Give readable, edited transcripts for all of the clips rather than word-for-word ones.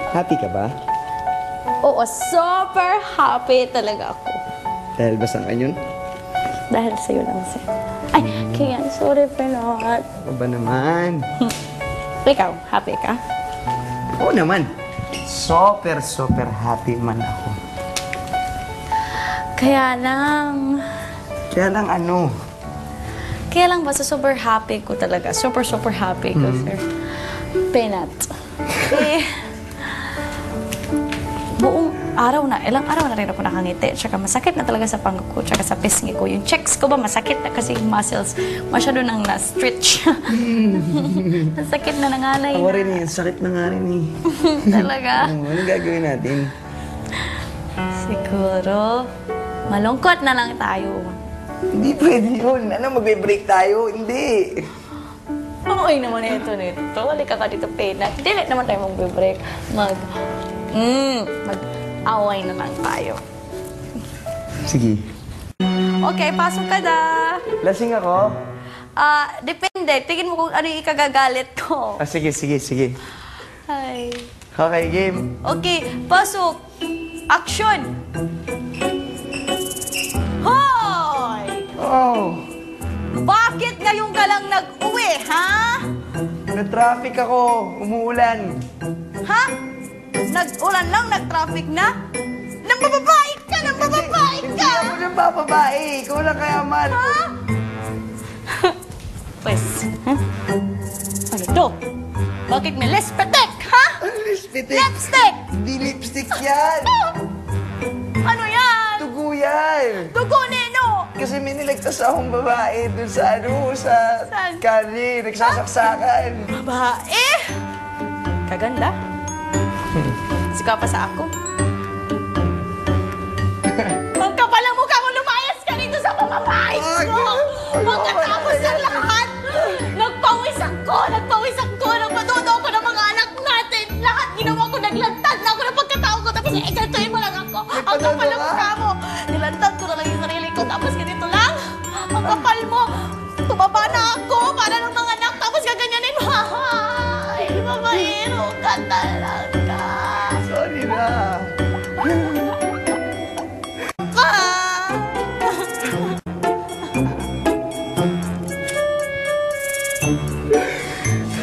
Happy ka ba? Oo, super happy talaga ako. Dahil ba saan yun? Dahil sa'yo lang, sir. Ay, Kian, sorry for not. Ako ba naman? Ikaw, happy ka? Oo naman. Super happy man ako. Kaya lang... Kaya lang ano? Kaya lang basta super happy ko talaga. Super happy ko, sir. Penat. Eh, buong araw na, ilang araw na rin ako nakangiti. Tsaka masakit na talaga sa pangko ko, tsaka sa pisngi ko. Yung checks ko ba masakit na kasi yung muscles masyado nang na-stretch. Masakit na nanganay Ako na. rin eh. Sakit na nga rin eh. Talaga. Ano gagawin natin? Siguro, malungkot na lang tayo. Hindi pwede yun. Ano, magbe-break tayo? Hindi. Ay naman ito nito. Halika ka dito, Penat. Hindi naman tayo mag-break. Mag-away na lang tayo. Sige. Okay, pasok ka na. Lasing ako? Depende. Tingin mo kung ano yung ikagagalit ko. Sige. Ay. Okay, game. Okay, pasok. Action! Hoy! Oh, Bakit ngayon ka lang nag-uwi, ha? na-traffic ako. Umuulan. Ha? Nag-ulan lang, nag-traffic na? Nambababait ka! Nambababait Hindi ka! ako nang bababae. Ikaw lang kayaman. Ha? Pues, ano to? Bakit may lipstick, ha? Lipstick. Lipstick! Hindi lipstick yan. Ano yan? Tugo yan. Dugo nino! Kasi may nilagtas akong babae dun sa sa Saan? kali. Nagsasaksakan. Babae! Kaganda. Sika pa sa ako. Magkapal ang mukha mo, lumayas ka dito sa pamamahit ko! Pagkatapos ng lahat, nagpawis ako! Nagpatuto ako ng mga anak natin! Lahat ginawa ko, naglantad na ako ng pagkatao ko, tapos ikantuin mo lang ako! Ang kapal ang mukha mo! Nilantad ko na lang yung sarili ko, tapos ganito lang! Ang kapal mo! Tumaba na ako para ng mga anak, tapos gaganyanin mo! Ay, babaero ka talaga! Sorry na.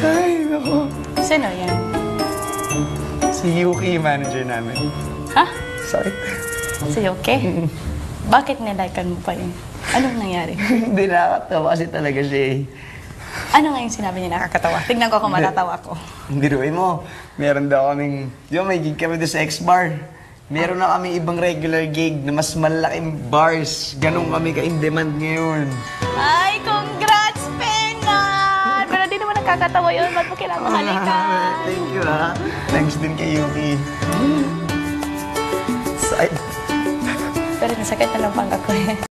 Ay, nako. Sino yan? Si Yuki, manager namin. Ha? Sorry. Si Yoke? Bakit nilaikan mo pa yun? Anong nangyari? Hindi nakakatawa kasi talaga siya eh. Ano nga yung sinabi niya nakakatawa? Tignan ko kung matatawa ko. Biruin mo, meron daw kaming, di ba may gig kami doon sa X-Bar. Meron na kami ibang regular gig na mas malaking bars. Ganun kami ka-in-demand ngayon. Ay, congrats, Penat! Pero di naman nakakatawa yun. Ba't mo kailangan halikan? Thank you ha. Thanks din kay Yuki. Side. Pero nasakit na lang pangga ko eh.